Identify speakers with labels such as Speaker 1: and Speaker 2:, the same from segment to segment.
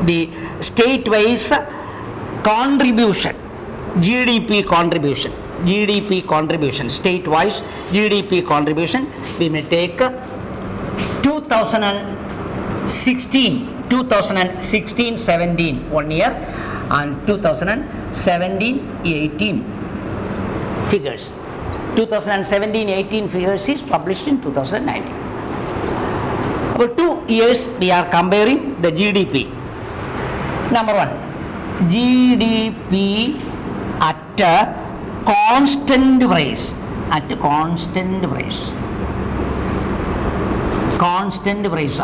Speaker 1: the state-wise contribution, GDP contribution, state-wise GDP contribution, we may take 2016-17 1 year and 2017-18 figures. 2017-18 figures is published in 2019. About 2 years we are comparing the GDP. Number 1, GDP at a constant price. Constant price.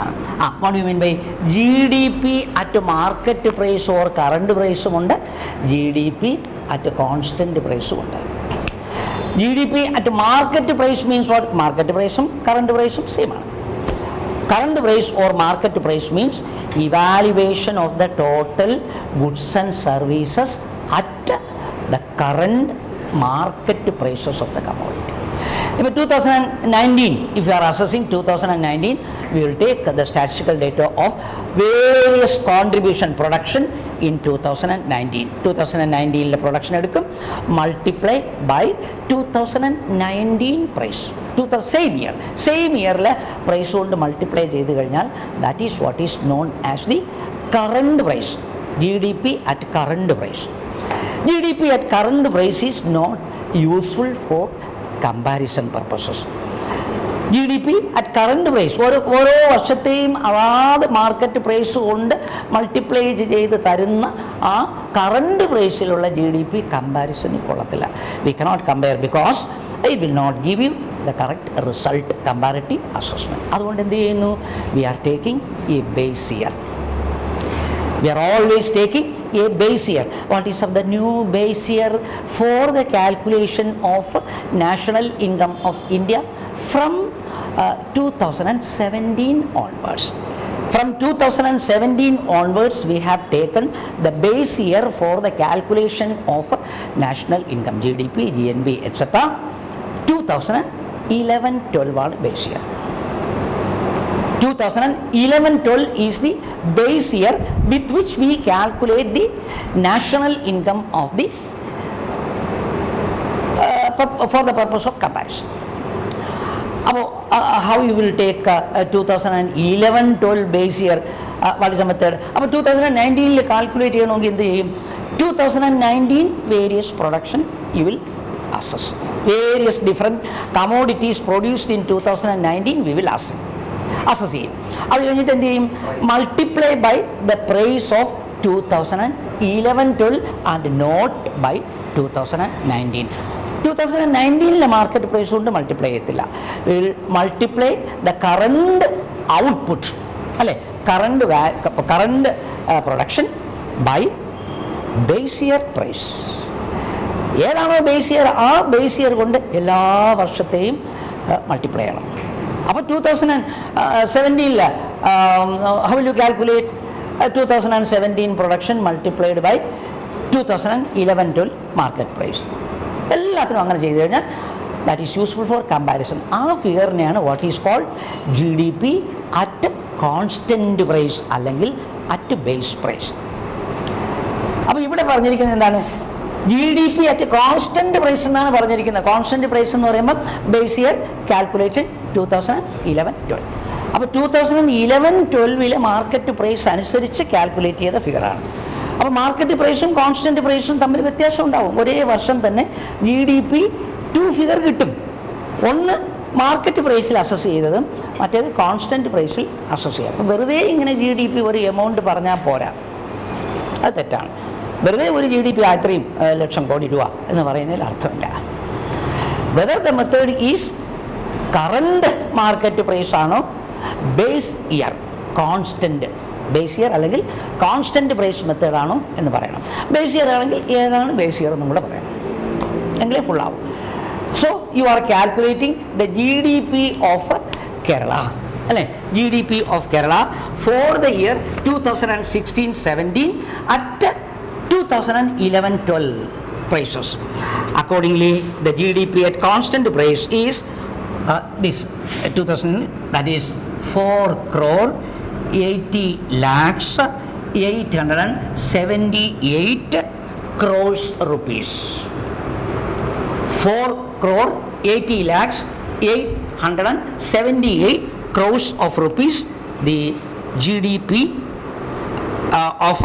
Speaker 1: What do you mean by GDP at market price or current price? GDP at constant price. GDP at market price means what? Market price current price same. Current price or market price means evaluation of the total goods and services at the current market prices of the commodity. If 2019, if you are assessing 2019, we will take the statistical data of various contribution production in 2019. 2019 production edukkum, multiply by 2019 price. Same year price കൊണ്ട് multiply ചെയ്ത് കഴിഞ്ഞാൽ that is what is known as the current price. GDP at current price. GDP at current price is not useful for comparison purposes. GDP at current price, ഓരോ വർഷത്തെയും അതാത് market price കൊണ്ട് multiply ചെയ്ത് തരുന്ന ആ current പ്രൈസിലുള്ള GDP കമ്പാരിസണിൽ കൊള്ളത്തില്ല. We cannot compare because it will not give you the correct result, comparative assessment. അതുകൊണ്ട് എന്ത് ചെയ്യുന്നു? We are taking a base year. We are always taking a base year. What is of the new base year for the calculation of national income of India from 2017 onwards? From 2017 onwards, we have taken the base year for the calculation of national income, GDP, GNB, etc. 2011-12 ആണ് base year. 2011-12 is the base year with which we calculate the national income of the for the purpose of comparison. How you will take 2011-12 base year? What is the method? 2019 calculate ചെയ്യണമെങ്കിൽ എന്ത് ചെയ്യും? 2019 various production you will assess. Various different commodities produced in 2019 we will assess ചെയ്യും. അത് കഴിഞ്ഞിട്ട് എന്ത് ചെയ്യും? Multiply by the price of 2011-12 and not by 2019. 2019 market price കൊണ്ട് multiply ചെയ്യത്തില്ല. Will multiply the current output, അല്ലേ, current production by base year price. ഏതാണോ base year, ആ ബേസ് ഇയർ കൊണ്ട് എല്ലാ വർഷത്തെയും മൾട്ടിപ്ലൈ ചെയ്യണം. അപ്പോൾ 2017 how will you calculate 2017 production multiplied by 2011-12 market price? എല്ലാത്തിനും അങ്ങനെ ചെയ്തു കഴിഞ്ഞാൽ that is useful for comparison. ആ ഫിഗറിനെയാണ് what is called GDP at constant price അല്ലെങ്കിൽ at base price. അപ്പോൾ ഇവിടെ പറഞ്ഞിരിക്കുന്നത് എന്താണ്? GDP at കോൺസ്റ്റന്റ് പ്രൈസ് എന്നാണ് പറഞ്ഞിരിക്കുന്നത്. കോൺസ്റ്റന്റ് പ്രൈസ് എന്ന് പറയുമ്പോൾ ബേസ് ഇയർ കാൽക്കുലേറ്റഡ് 2011-12. അപ്പോൾ 2011-12 മാർക്കറ്റ് പ്രൈസ് അനുസരിച്ച് കാൽക്കുലേറ്റ് ചെയ്ത ഫിഗറാണ്. അപ്പോൾ മാർക്കറ്റ് പ്രൈസും കോൺസ്റ്റന്റ് പ്രൈസും തമ്മിൽ വ്യത്യാസം ഉണ്ടാവും. ഒരേ വർഷം തന്നെ GDP 2 ഫിഗർ കിട്ടും. ഒന്ന് മാർക്കറ്റ് പ്രൈസിൽ അസസ് ചെയ്തതും മറ്റേത് കോൺസ്റ്റന്റ് പ്രൈസിൽ അസസ് ചെയ്യാം. അപ്പോൾ വെറുതെ ഇങ്ങനെ GDP ഒരു എമൗണ്ട് പറഞ്ഞാൽ പോരാ, അത് തെറ്റാണ്. വെറുതെ ഒരു GDP ഇത്രയും ലക്ഷം കോടി രൂപ എന്ന് പറയുന്നതിൽ അർത്ഥമില്ല. Whether the method is current market price ആണോ base year constant base year അല്ലെങ്കിൽ കോൺസ്റ്റന്റ് പ്രൈസ് മെത്തേഡ് ആണോ എന്ന് പറയണം. ബേസ് ഇയർ ആണെങ്കിൽ ഏതാണ് ബേസ് ഇയർ എന്നും കൂടെ പറയണം, എങ്കിലേ ഫുള്ളാവും. So you are calculating the GDP of Kerala, അല്ലേ, GDP of Kerala for the year 2016-17 at 2011-12 prices. Accordingly, the GDP at constant price is this 2000, that is 4 crore 80 lakhs 878 crores rupees. 4 crore 80 lakhs 878 crores of rupees, the GDP of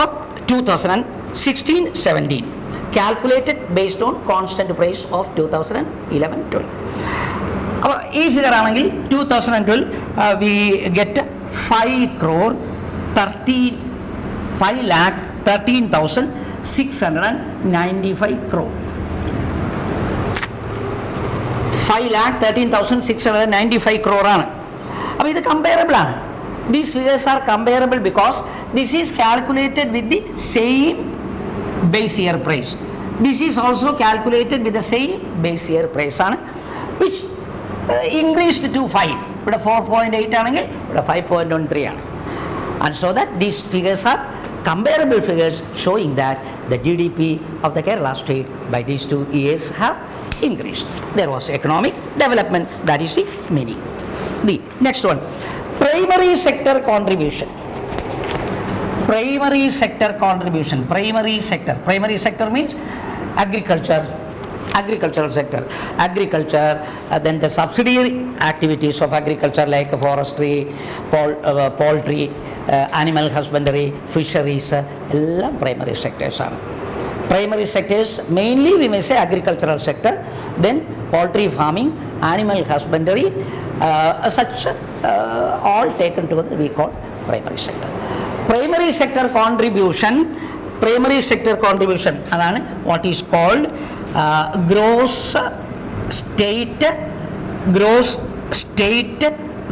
Speaker 1: 2016-17, calculated based on constant price of 2011-12. ഈ figure ആണെങ്കിൽ 2012 we get 5 crore 5,13,695 crore. 5,13,695 crore ആണ്. അപ്പോൾ ഇത് comparable ആണ്. These figures are comparable because this is calculated with the same base year price. This is also calculated with the same base year price ആണ്, which increased to 5. ഇവിടെ 4.8 ആണെങ്കിൽ ഇവിടെ 5.13 ആണ്. And so that these figures are comparable figures showing that the GDP of the Kerala state by these 2 years have increased. There was economic development, that is the meaning. The next one, primary sector contribution. Primary sector contribution. Primary sector means agriculture, agricultural sector, agriculture, then the subsidiary activities of agriculture like forestry, poultry, animal husbandry, fisheries, all primary sectors are. Primary sectors mainly we may say agricultural sector, then poultry farming, animal husbandry, such all taken together we call primary sector. Primary sector contribution adana what is called gross state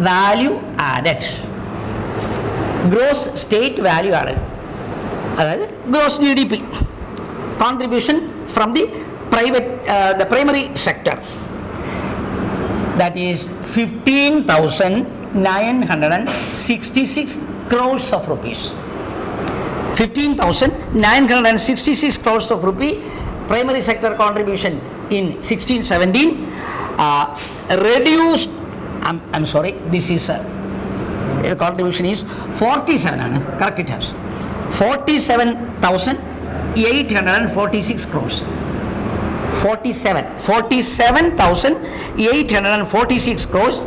Speaker 1: value added. Gross state value added, that is gross GDP contribution from the primary sector, that is 15,966 crores of rupees. 15,966 crores of rupee primary sector contribution in 16-17, reduced, I'm sorry, this is contribution is 47, correct it has 47,846 crores. 47,846 crores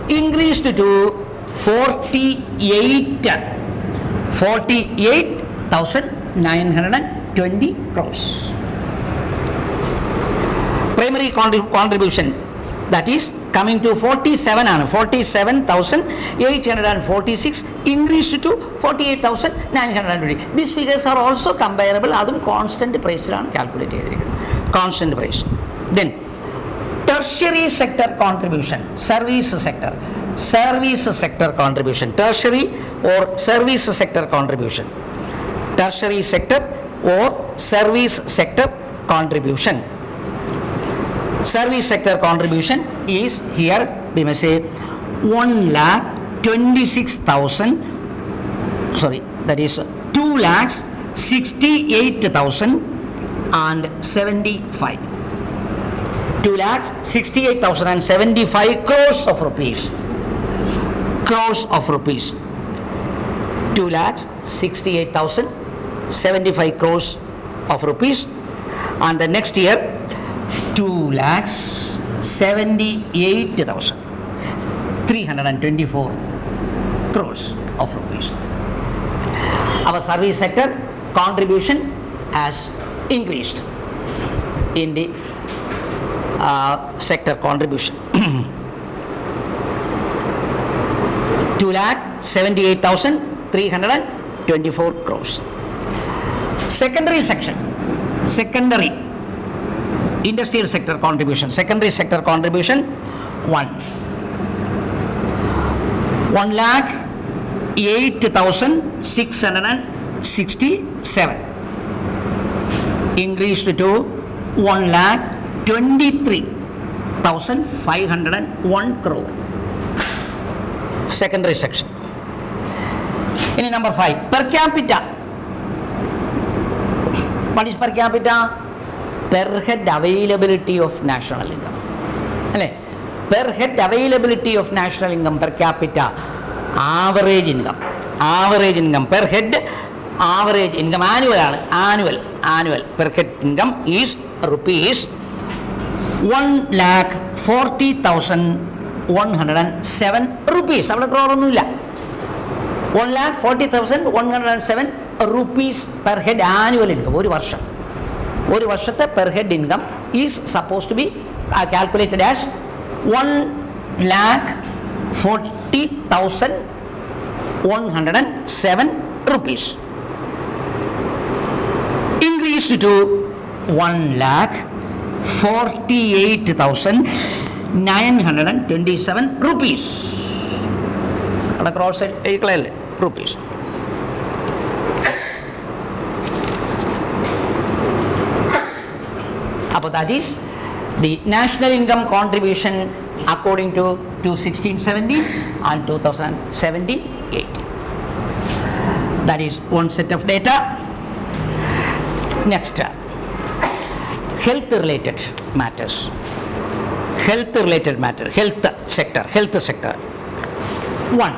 Speaker 1: increased to 48,920 crores. Primary contribution, that is coming to 47,846 increased to 48,920. These figures are also comparable. Adum constant price is calculated. Constant price. Then tertiary sector contribution, service sector contribution, tertiary or service sector contribution, tertiary sector or service sector contribution. Service sector contribution is here we may say 1,26,000, sorry, that is 2,68,075. 2,68,075 crores of rupees. 2,68,075 crores of rupees, and the next year 2,78,324 crores of rupees. Our service sector contribution has increased in the sector contribution. 2,78,324 crores. Secondary section, secondary industrial sector contribution, secondary sector contribution 1,08,667 increased to 1,23,501 crore. Secondary section. In number 5, per capita. What is per capita? Per head availability of national income. Per head availability of national income per capita, average income per head average income annual per head income is rupees 1,40,107 rupees. അവിടെ ക്രോറൊന്നുമില്ല. 1,40,107 rupees per head annual income. ഒരു വർഷത്തെ per head income is supposed to be calculated as 1,40,107 rupees. Increased to 1,48,927 rupees. അവിടെ cross എഴുതിക്കളയല്ലേ rupees. അപ്പോൾ that is the national income contribution according to 2016-17 and 2017-18. That is one set of data. Next, health related matters. Health sector. One,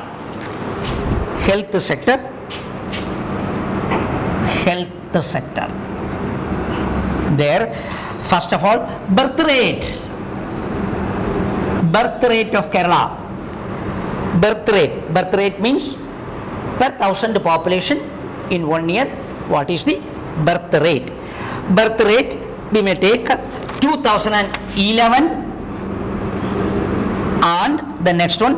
Speaker 1: health sector. There, first of all, birth rate of Kerala. Birth rate means per 1,000 population in 1 year, what is the birth rate? Birth rate, we may take 2011 and the next one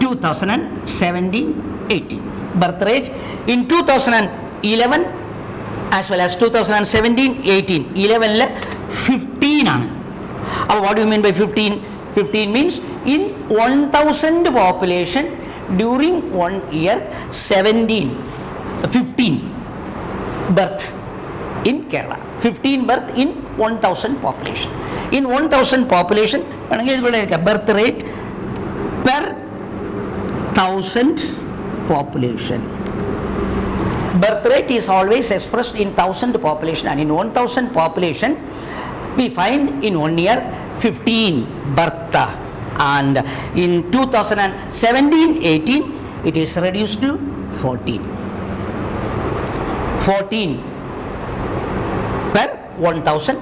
Speaker 1: 2017-18. Birth rate in 2011 as well as 2017-18. 11 15 ആണ്. What do you mean by 15? 15 means in 1,000 population during 1 year 15 birth in Kerala. 15 birth in 1,000 population. In 1,000 population birth rate per 1,000 population. Birth rate is always expressed in 1,000 population, and in 1,000 population we find in 1 year 15 birth, and in 2017-18 it is reduced to 14 per 1,000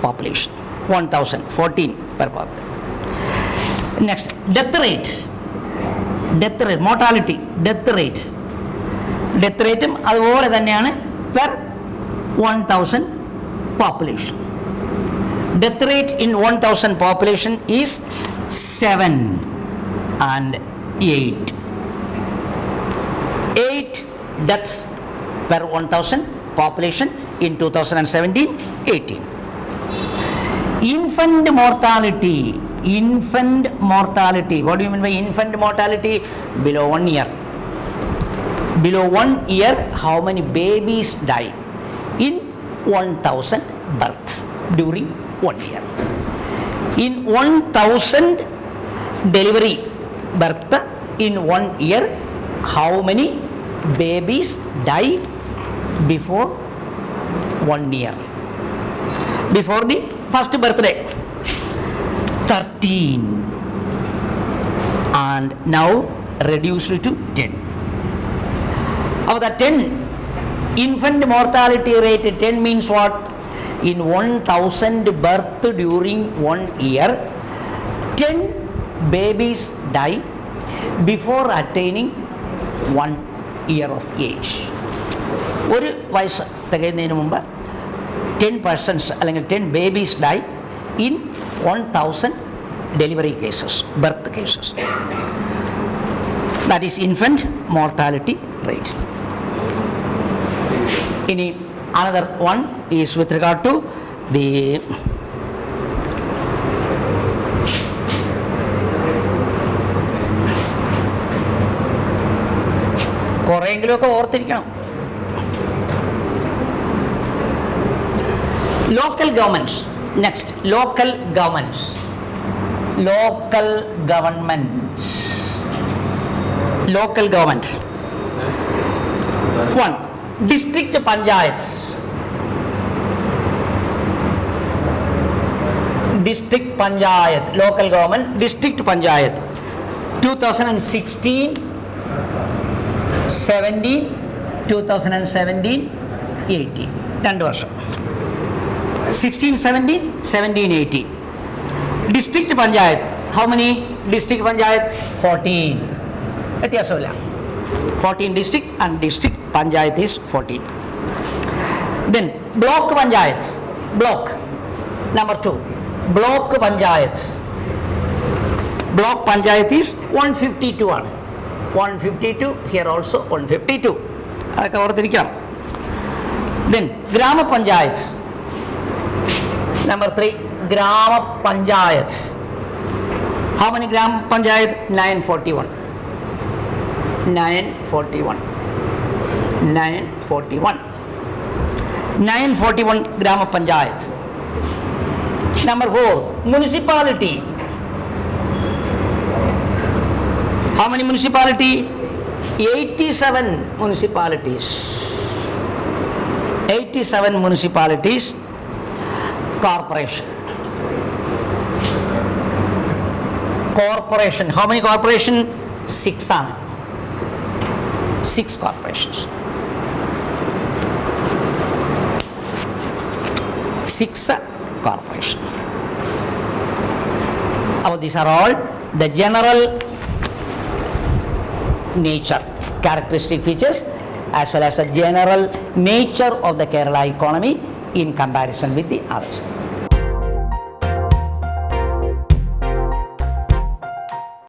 Speaker 1: population. 14 per population. Next, death rate, mortality, death rate അതുപോലെ തന്നെയാണ് per 1,000 population. Death rate in 1,000 population is 7 and 8 deaths per 1,000 population in 2017-18. Infant mortality, what do you mean by infant mortality? Below 1 year, how many babies die in 1,000 births during 1 year? In 1,000 delivery birth in 1 year, how many babies die before 1 year? Before the first birthday? 13, and now reduced to 10. Of the 10, infant mortality rate 10 means what? In 1,000 birth during 1 year, 10 babies die before attaining 1 year of age. ഒരു വയസ്സ് തികയുന്നതിന് മുമ്പ് 10 persons അല്ലെങ്കിൽ 10 babies die in 1,000 delivery cases, birth cases. That is infant mortality rate. Another one is with regard to the കുറെയെങ്കിലുമൊക്കെ ഓർത്തിരിക്കണം. Local governments. Next, local government. One, district panchayats. District panchayat, local government, district panchayat. 2016, 17, 2017, 18. 2 വർഷം. 16, 17, 17, 18. District Panchayat. How many district Panchayat? 14. വ്യത്യാസമില്ല. 14 district and district Panchayat is 14. Then block Panchayat. Block. Number 2. Block Panchayat. Block Panchayat is 152 ആണ്. 152. Here also 152. അതൊക്കെ ഓർത്തിരിക്കണം. Then Grama Panchayat. Number 3. Grama Panchayat. How many Gram Panchayat? 941. 941. 941. 941 Grama Panchayat. Number 4. Municipality. How many municipality? 87 municipalities. 87 municipalities. Corporation. Corporation. How many corporation? 6 ആണ്. 6 corporations. 6 corporation. These are all the general nature, characteristic features, as well as the general nature of the Kerala economy in comparison with the others.